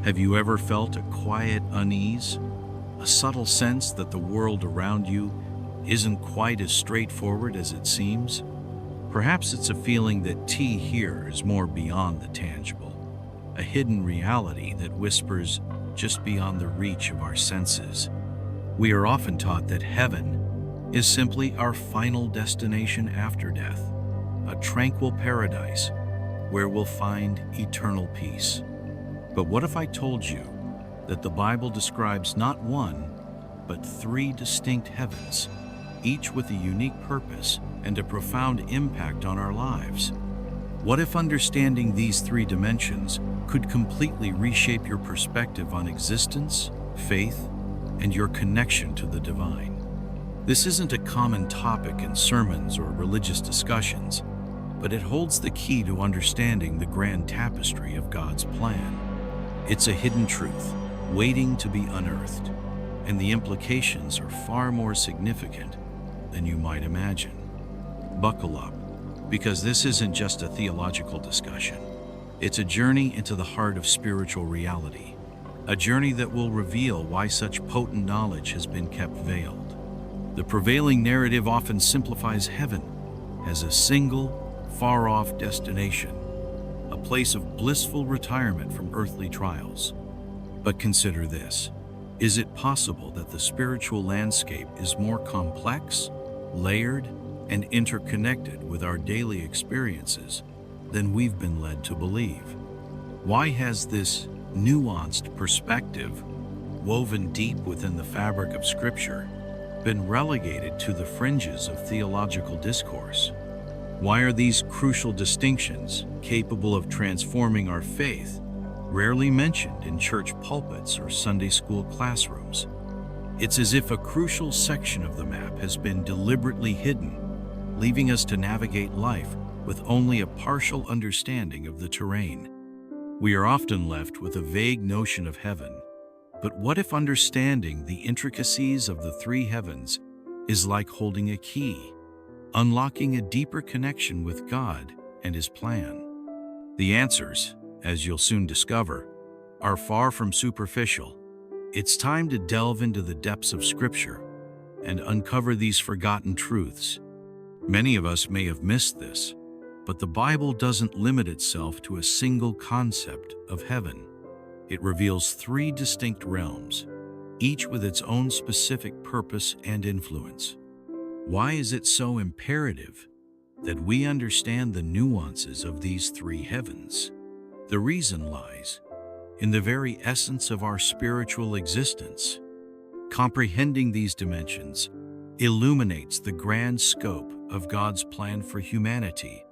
Have you ever felt a quiet unease? A subtle sense that the world around you isn't quite as straightforward as it seems? Perhaps it's a feeling that here is more beyond the tangible, a hidden reality that whispers just beyond the reach of our senses. We are often taught that heaven is simply our final destination after death, a tranquil paradise where we'll find eternal peace. But what if I told you that the Bible describes not one, but three distinct heavens, each with a unique purpose and a profound impact on our lives? What if understanding these three dimensions could completely reshape your perspective on existence, faith, and your connection to the divine? This isn't a common topic in sermons or religious discussions, but it holds the key to understanding the grand tapestry of God's plan. It's a hidden truth, waiting to be unearthed, and the implications are far more significant than you might imagine. Buckle up, because this isn't just a theological discussion. It's a journey into the heart of spiritual reality, a journey that will reveal why such potent knowledge has been kept veiled. The prevailing narrative often simplifies heaven as a single, far-off destination, a place of blissful retirement from earthly trials. But consider this. Is it possible that the spiritual landscape is more complex, layered, and interconnected with our daily experiences than we've been led to believe? Why has this nuanced perspective, woven deep within the fabric of Scripture, been relegated to the fringes of theological discourse? Why are these crucial distinctions, capable of transforming our faith, rarely mentioned in church pulpits or Sunday school classrooms? It's as if a crucial section of the map has been deliberately hidden, leaving us to navigate life with only a partial understanding of the terrain. We are often left with a vague notion of heaven, but what if understanding the intricacies of the three heavens is like holding a key, unlocking a deeper connection with God and His plan? The answers, as you'll soon discover, are far from superficial. It's time to delve into the depths of Scripture and uncover these forgotten truths. Many of us may have missed this, but the Bible doesn't limit itself to a single concept of heaven. It reveals three distinct realms, each with its own specific purpose and influence. Why is it so imperative that we understand the nuances of these three heavens? The reason lies in the very essence of our spiritual existence. Comprehending these dimensions illuminates the grand scope of God's plan for humanity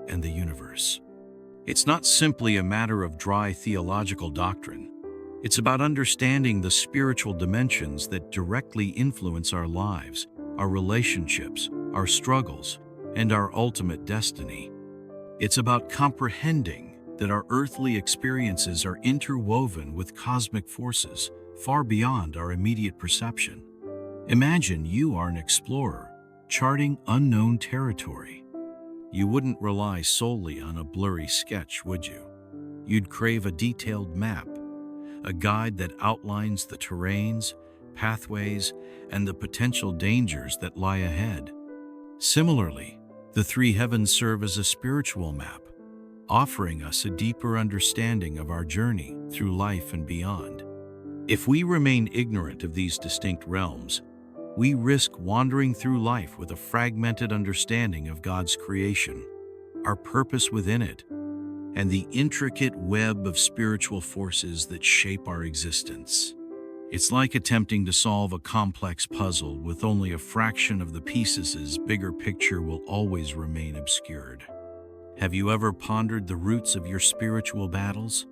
and the universe. It's not simply a matter of dry theological doctrine. It's about understanding the spiritual dimensions that directly influence our lives, our relationships, our struggles, and our ultimate destiny. It's about comprehending that our earthly experiences are interwoven with cosmic forces far beyond our immediate perception. Imagine you are an explorer, charting unknown territory. You wouldn't rely solely on a blurry sketch, would you? You'd crave a detailed map, a guide that outlines the terrains, pathways, and the potential dangers that lie ahead. Similarly, the three heavens serve as a spiritual map, offering us a deeper understanding of our journey through life and beyond. If we remain ignorant of these distinct realms, we risk wandering through life with a fragmented understanding of God's creation, our purpose within it, and the intricate web of spiritual forces that shape our existence. It's like attempting to solve a complex puzzle with only a fraction of the pieces. Its bigger picture will always remain obscured. Have you ever pondered the roots of your spiritual battles?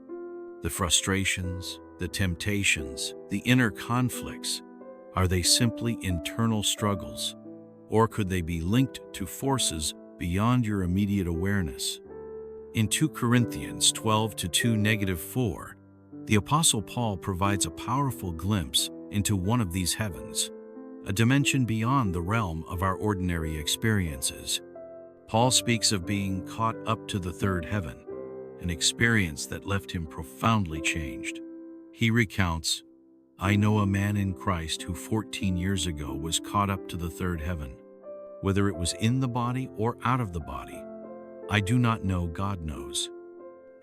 The frustrations, the temptations, the inner conflicts. Are they simply internal struggles, or could they be linked to forces beyond your immediate awareness? In 2 Corinthians 12:2-4, the Apostle Paul provides a powerful glimpse into one of these heavens, a dimension beyond the realm of our ordinary experiences. Paul speaks of being caught up to the third heaven, an experience that left him profoundly changed. He recounts, "I know a man in Christ who 14 years ago was caught up to the third heaven. Whether it was in the body or out of the body, I do not know, God knows.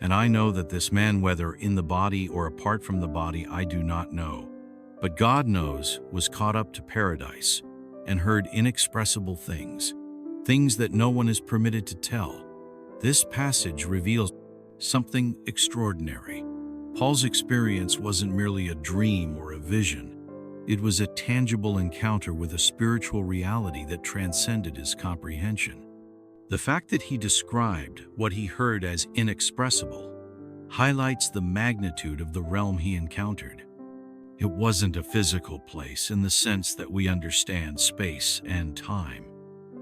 And I know that this man, whether in the body or apart from the body, I do not know. But God knows, was caught up to paradise and heard inexpressible things, things that no one is permitted to tell." This passage reveals something extraordinary. Paul's experience wasn't merely a dream or a vision. It was a tangible encounter with a spiritual reality that transcended his comprehension. The fact that he described what he heard as inexpressible highlights the magnitude of the realm he encountered. It wasn't a physical place in the sense that we understand space and time.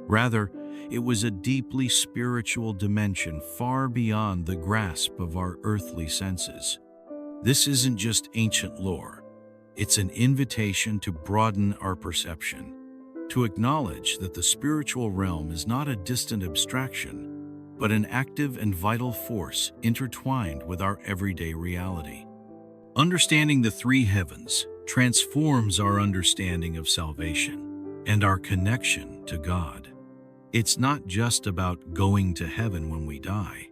Rather, it was a deeply spiritual dimension far beyond the grasp of our earthly senses. This isn't just ancient lore. It's an invitation to broaden our perception, to acknowledge that the spiritual realm is not a distant abstraction, but an active and vital force intertwined with our everyday reality. Understanding the three heavens transforms our understanding of salvation and our connection to God. It's not just about going to heaven when we die.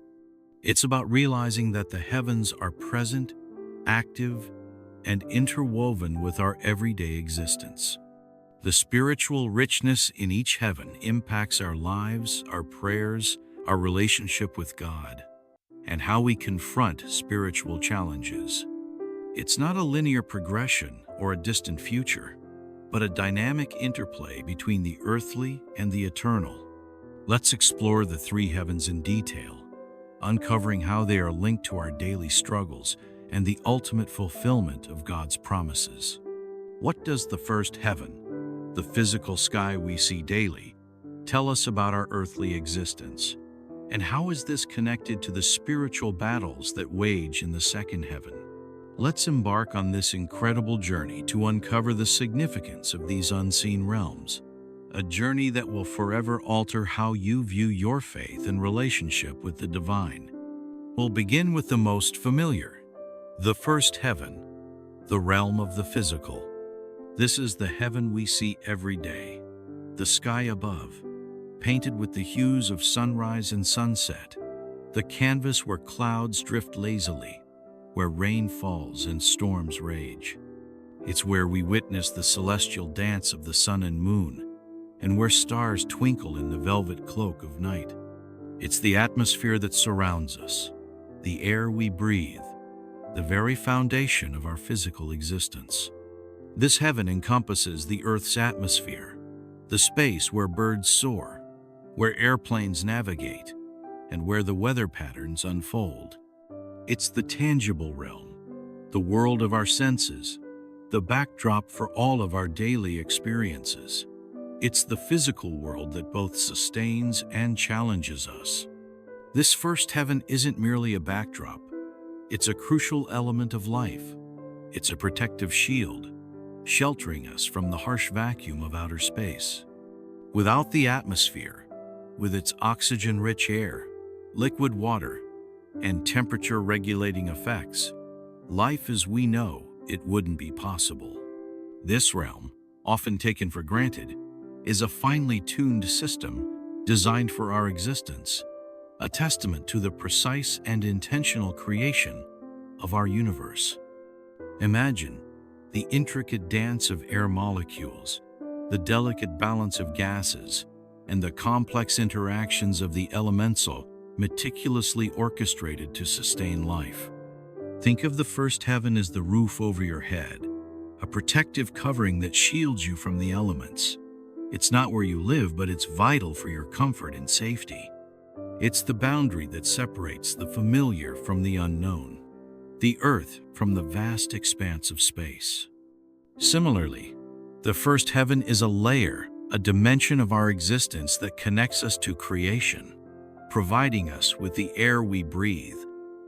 It's about realizing that the heavens are present, active, and interwoven with our everyday existence. The spiritual richness in each heaven impacts our lives, our prayers, our relationship with God, and how we confront spiritual challenges. It's not a linear progression or a distant future, but a dynamic interplay between the earthly and the eternal. Let's explore the three heavens in detail, uncovering how they are linked to our daily struggles and the ultimate fulfillment of God's promises. What does the first heaven, the physical sky we see daily, tell us about our earthly existence? And how is this connected to the spiritual battles that wage in the second heaven? Let's embark on this incredible journey to uncover the significance of these unseen realms, a journey that will forever alter how you view your faith and relationship with the divine. We'll begin with the most familiar, the first heaven, the realm of the physical. This is the heaven we see every day, the sky above, painted with the hues of sunrise and sunset, the canvas where clouds drift lazily, where rain falls and storms rage. It's where we witness the celestial dance of the sun and moon, and where stars twinkle in the velvet cloak of night. It's the atmosphere that surrounds us, the air we breathe, the very foundation of our physical existence. This heaven encompasses the Earth's atmosphere, the space where birds soar, where airplanes navigate, and where the weather patterns unfold. It's the tangible realm, the world of our senses, the backdrop for all of our daily experiences. It's the physical world that both sustains and challenges us. This first heaven isn't merely a backdrop. It's a crucial element of life. It's a protective shield, sheltering us from the harsh vacuum of outer space. Without the atmosphere, with its oxygen-rich air, liquid water, and temperature-regulating effects, life as we know it wouldn't be possible. This realm, often taken for granted, is a finely tuned system designed for our existence, a testament to the precise and intentional creation of our universe. Imagine the intricate dance of air molecules, the delicate balance of gases, and the complex interactions of the elemental meticulously orchestrated to sustain life. Think of the first heaven as the roof over your head, a protective covering that shields you from the elements. It's not where you live, but it's vital for your comfort and safety. It's the boundary that separates the familiar from the unknown, the earth from the vast expanse of space. Similarly, the first heaven is a layer, a dimension of our existence that connects us to creation, providing us with the air we breathe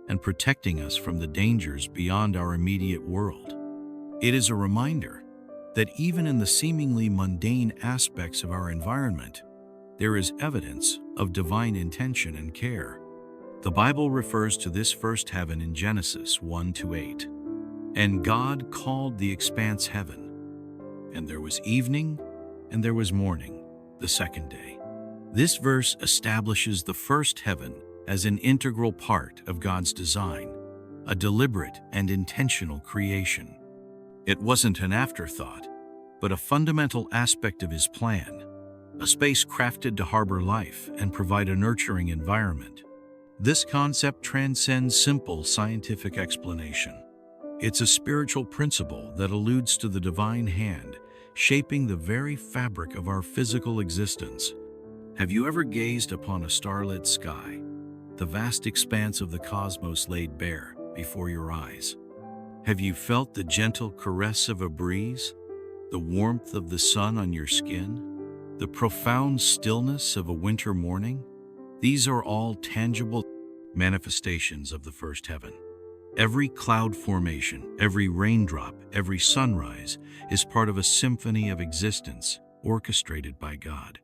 and protecting us from the dangers beyond our immediate world. It is a reminder that even in the seemingly mundane aspects of our environment, there is evidence of divine intention and care. The Bible refers to this first heaven in Genesis 1-8. And God called the expanse heaven. And there was evening, and there was morning, the second day. This verse establishes the first heaven as an integral part of God's design, a deliberate and intentional creation. It wasn't an afterthought, but a fundamental aspect of His plan, a space crafted to harbor life and provide a nurturing environment. This concept transcends simple scientific explanation. It's a spiritual principle that alludes to the divine hand shaping the very fabric of our physical existence. Have you ever gazed upon a starlit sky, the vast expanse of the cosmos laid bare before your eyes? Have you felt the gentle caress of a breeze, the warmth of the sun on your skin, the profound stillness of a winter morning? These are all tangible manifestations of the first heaven. Every cloud formation, every raindrop, every sunrise is part of a symphony of existence orchestrated by God.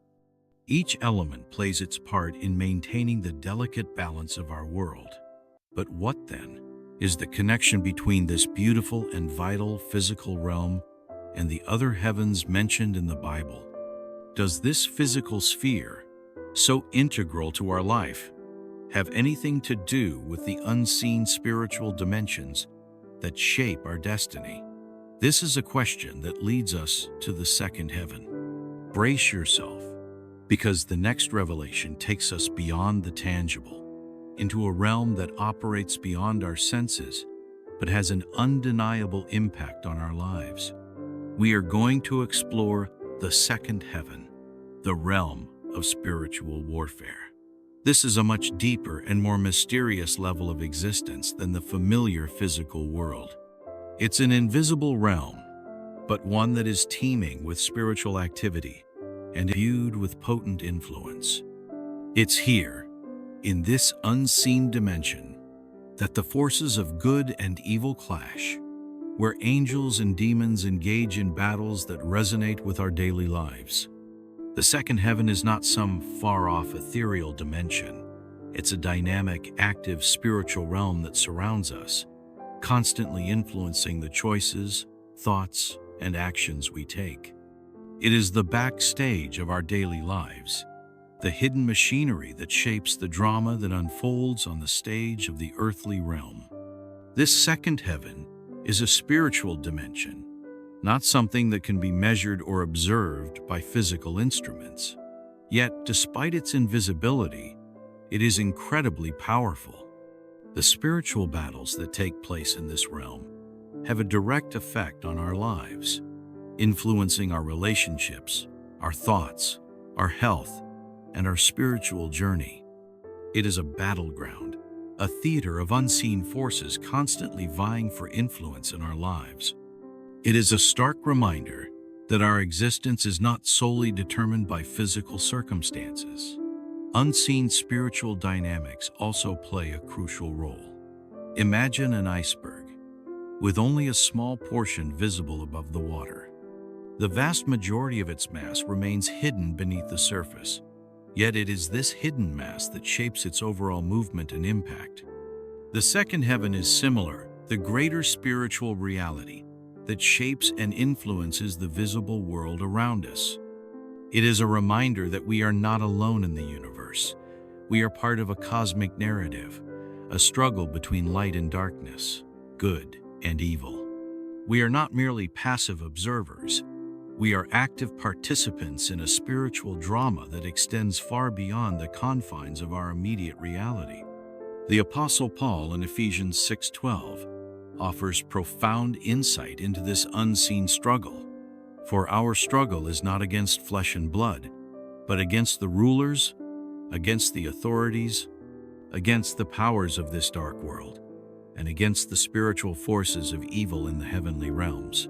Each element plays its part in maintaining the delicate balance of our world. But what then is the connection between this beautiful and vital physical realm and the other heavens mentioned in the Bible? Does this physical sphere, so integral to our life, have anything to do with the unseen spiritual dimensions that shape our destiny? This is a question that leads us to the second heaven. Brace yourself, because the next revelation takes us beyond the tangible, into a realm that operates beyond our senses, but has an undeniable impact on our lives. We are going to explore the second heaven, the realm of spiritual warfare. This is a much deeper and more mysterious level of existence than the familiar physical world. It's an invisible realm, but one that is teeming with spiritual activity and imbued with potent influence. It's here, in this unseen dimension, that the forces of good and evil clash, where angels and demons engage in battles that resonate with our daily lives. The second heaven is not some far-off ethereal dimension. It's a dynamic, active spiritual realm that surrounds us, constantly influencing the choices, thoughts, and actions we take. It is the backstage of our daily lives, the hidden machinery that shapes the drama that unfolds on the stage of the earthly realm. This second heaven is a spiritual dimension, not something that can be measured or observed by physical instruments. Yet, despite its invisibility, it is incredibly powerful. The spiritual battles that take place in this realm have a direct effect on our lives, influencing our relationships, our thoughts, our health, and our spiritual journey. It is a battleground, a theater of unseen forces constantly vying for influence in our lives. It is a stark reminder that our existence is not solely determined by physical circumstances. Unseen spiritual dynamics also play a crucial role. Imagine an iceberg, with only a small portion visible above the water. The vast majority of its mass remains hidden beneath the surface, yet it is this hidden mass that shapes its overall movement and impact. The second heaven is similar, the greater spiritual reality that shapes and influences the visible world around us. It is a reminder that we are not alone in the universe. We are part of a cosmic narrative, a struggle between light and darkness, good and evil. We are not merely passive observers. We are active participants in a spiritual drama that extends far beyond the confines of our immediate reality. The Apostle Paul in Ephesians 6:12 offers profound insight into this unseen struggle. For our struggle is not against flesh and blood, but against the rulers, against the authorities, against the powers of this dark world, and against the spiritual forces of evil in the heavenly realms.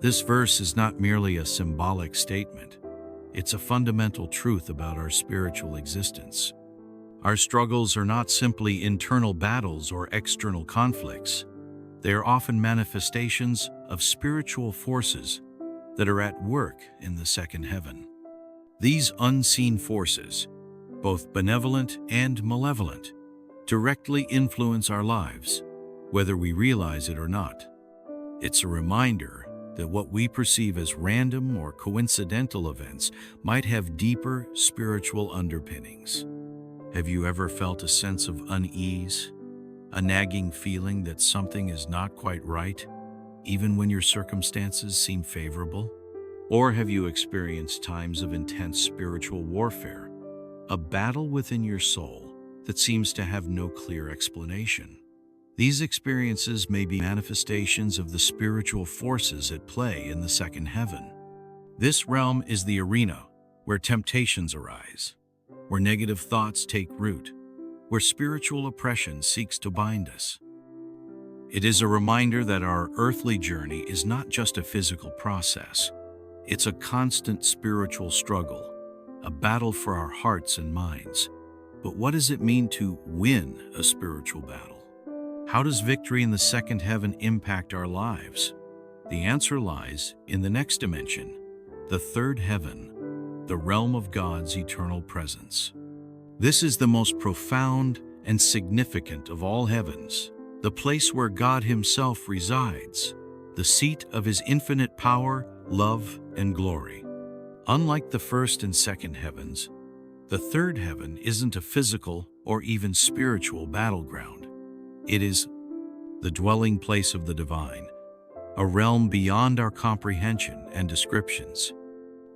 This verse is not merely a symbolic statement. It's a fundamental truth about our spiritual existence. Our struggles are not simply internal battles or external conflicts. They are often manifestations of spiritual forces that are at work in the second heaven. These unseen forces, both benevolent and malevolent, directly influence our lives, whether we realize it or not. It's a reminder that what we perceive as random or coincidental events might have deeper spiritual underpinnings. Have you ever felt a sense of unease, a nagging feeling that something is not quite right, even when your circumstances seem favorable? Or have you experienced times of intense spiritual warfare, a battle within your soul that seems to have no clear explanation? These experiences may be manifestations of the spiritual forces at play in the second heaven. This realm is the arena where temptations arise, where negative thoughts take root, where spiritual oppression seeks to bind us. It is a reminder that our earthly journey is not just a physical process. It's a constant spiritual struggle, a battle for our hearts and minds. But what does it mean to win a spiritual battle? How does victory in the second heaven impact our lives? The answer lies in the next dimension, the third heaven, the realm of God's eternal presence. This is the most profound and significant of all heavens, the place where God Himself resides, the seat of His infinite power, love, and glory. Unlike the first and second heavens, the third heaven isn't a physical or even spiritual battleground. It is the dwelling place of the divine, a realm beyond our comprehension and descriptions.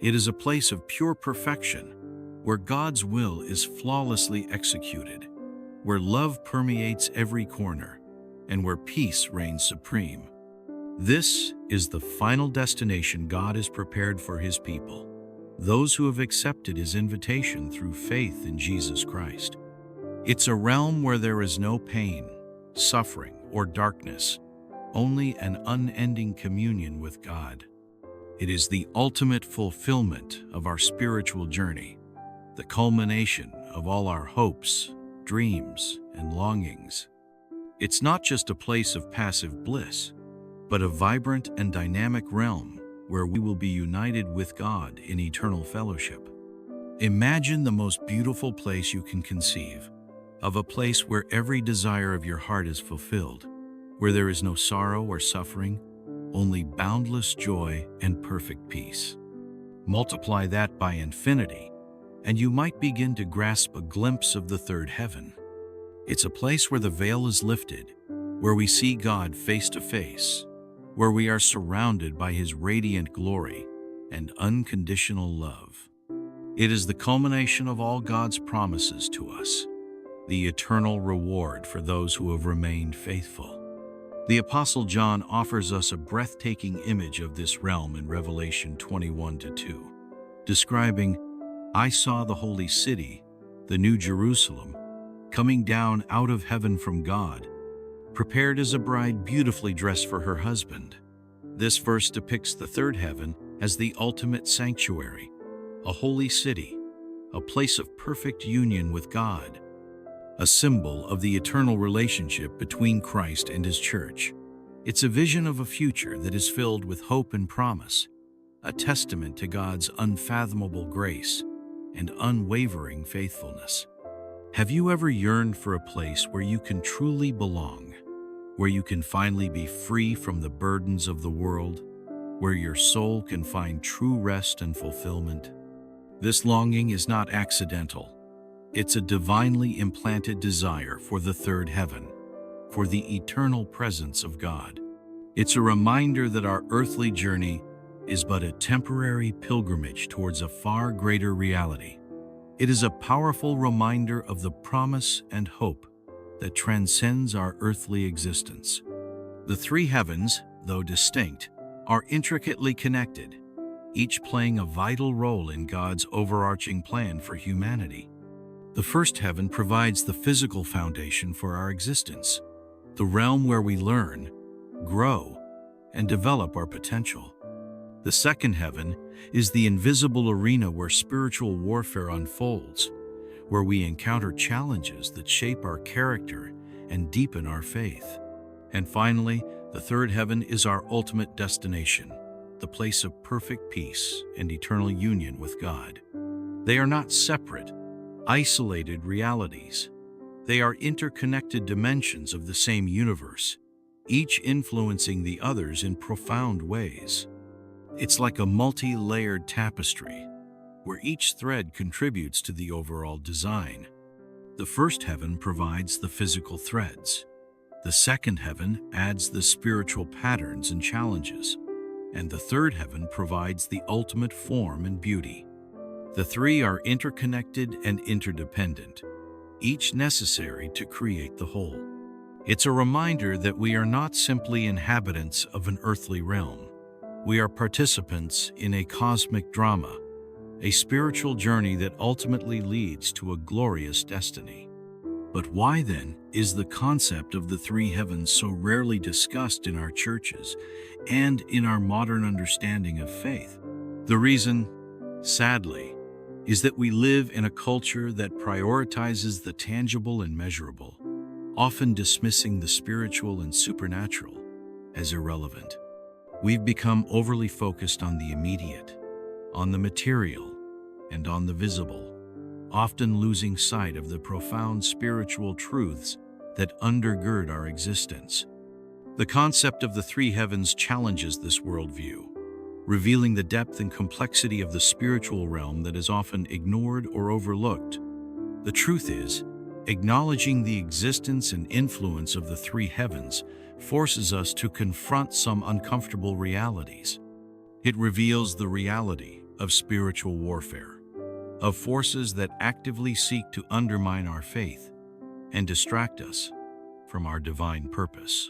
It is a place of pure perfection, where God's will is flawlessly executed, where love permeates every corner, and where peace reigns supreme. This is the final destination God has prepared for His people, those who have accepted His invitation through faith in Jesus Christ. It's a realm where there is no pain, suffering, or darkness, only an unending communion with God. It is the ultimate fulfillment of our spiritual journey, the culmination of all our hopes, dreams, and longings. It's not just a place of passive bliss, but a vibrant and dynamic realm where we will be united with God in eternal fellowship. Imagine the most beautiful place you can conceive, of a place where every desire of your heart is fulfilled, where there is no sorrow or suffering, only boundless joy and perfect peace. Multiply that by infinity, and you might begin to grasp a glimpse of the third heaven. It's a place where the veil is lifted, where we see God face to face, where we are surrounded by His radiant glory and unconditional love. It is the culmination of all God's promises to us, the eternal reward for those who have remained faithful. The Apostle John offers us a breathtaking image of this realm in Revelation 21:2, describing, "I saw the holy city, the new Jerusalem, coming down out of heaven from God, prepared as a bride beautifully dressed for her husband." This verse depicts the third heaven as the ultimate sanctuary, a holy city, a place of perfect union with God, a symbol of the eternal relationship between Christ and His church. It's a vision of a future that is filled with hope and promise, a testament to God's unfathomable grace and unwavering faithfulness. Have you ever yearned for a place where you can truly belong, where you can finally be free from the burdens of the world, where your soul can find true rest and fulfillment? This longing is not accidental. It's a divinely implanted desire for the third heaven, for the eternal presence of God. It's a reminder that our earthly journey is but a temporary pilgrimage towards a far greater reality. It is a powerful reminder of the promise and hope that transcends our earthly existence. The three heavens, though distinct, are intricately connected, each playing a vital role in God's overarching plan for humanity. The first heaven provides the physical foundation for our existence, the realm where we learn, grow, and develop our potential. The second heaven is the invisible arena where spiritual warfare unfolds, where we encounter challenges that shape our character and deepen our faith. And finally, the third heaven is our ultimate destination, the place of perfect peace and eternal union with God. They are not separate, isolated realities. They are interconnected dimensions of the same universe, each influencing the others in profound ways. It's like a multi-layered tapestry, where each thread contributes to the overall design. The first heaven provides the physical threads. The second heaven adds the spiritual patterns and challenges. And the third heaven provides the ultimate form and beauty. The three are interconnected and interdependent, each necessary to create the whole. It's a reminder that we are not simply inhabitants of an earthly realm. We are participants in a cosmic drama, a spiritual journey that ultimately leads to a glorious destiny. But why then is the concept of the three heavens so rarely discussed in our churches and in our modern understanding of faith? The reason, sadly, is that we live in a culture that prioritizes the tangible and measurable, often dismissing the spiritual and supernatural as irrelevant. We've become overly focused on the immediate, on the material, and on the visible, often losing sight of the profound spiritual truths that undergird our existence. The concept of the three heavens challenges this worldview, revealing the depth and complexity of the spiritual realm that is often ignored or overlooked. The truth is, acknowledging the existence and influence of the three heavens forces us to confront some uncomfortable realities. It reveals the reality of spiritual warfare, of forces that actively seek to undermine our faith and distract us from our divine purpose.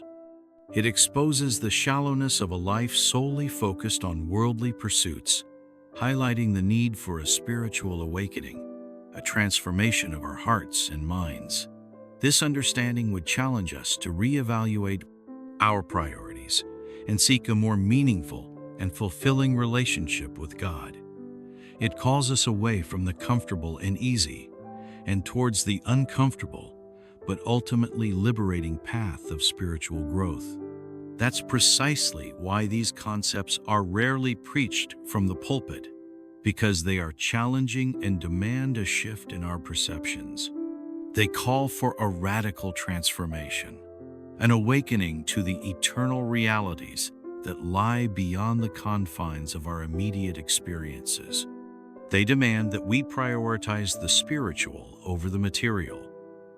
It exposes the shallowness of a life solely focused on worldly pursuits, highlighting the need for a spiritual awakening, a transformation of our hearts and minds. This understanding would challenge us to reevaluate our priorities and seek a more meaningful and fulfilling relationship with God. It calls us away from the comfortable and easy and towards the uncomfortable but ultimately liberating path of spiritual growth. That's precisely why these concepts are rarely preached from the pulpit, because they are challenging and demand a shift in our perceptions. They call for a radical transformation, an awakening to the eternal realities that lie beyond the confines of our immediate experiences. They demand that we prioritize the spiritual over the material,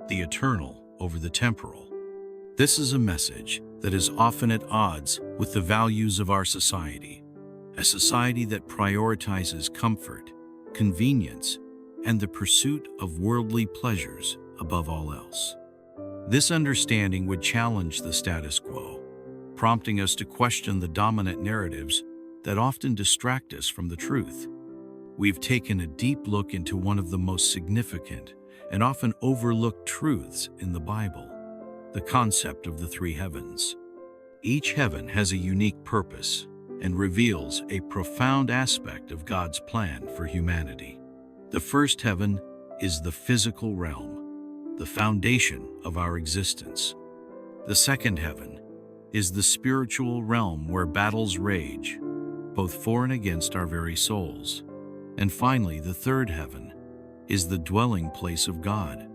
the eternal over the temporal. This is a message that is often at odds with the values of our society, a society that prioritizes comfort, convenience, and the pursuit of worldly pleasures above all else. This understanding would challenge the status quo, prompting us to question the dominant narratives that often distract us from the truth. We've taken a deep look into one of the most significant and often overlooked truths in the Bible, the concept of the three heavens. Each heaven has a unique purpose and reveals a profound aspect of God's plan for humanity. The first heaven is the physical realm, the foundation of our existence. The second heaven is the spiritual realm where battles rage, both for and against our very souls. And finally, the third heaven is the dwelling place of God,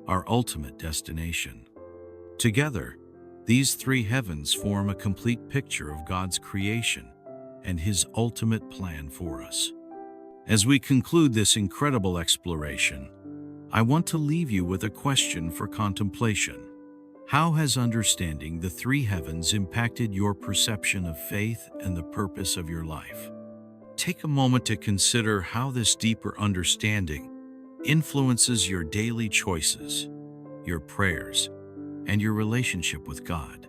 our ultimate destination. Together, these three heavens form a complete picture of God's creation and His ultimate plan for us. As we conclude this incredible exploration, I want to leave you with a question for contemplation. How has understanding the three heavens impacted your perception of faith and the purpose of your life? Take a moment to consider how this deeper understanding influences your daily choices, your prayers, and your relationship with God.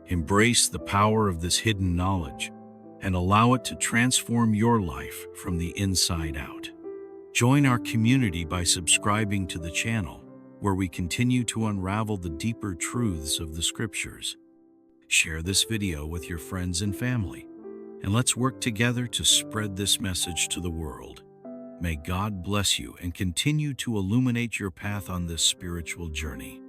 Embrace the power of this hidden knowledge and allow it to transform your life from the inside out. Join our community by subscribing to the channel, where we continue to unravel the deeper truths of the Scriptures. Share this video with your friends and family, and let's work together to spread this message to the world. May God bless you and continue to illuminate your path on this spiritual journey.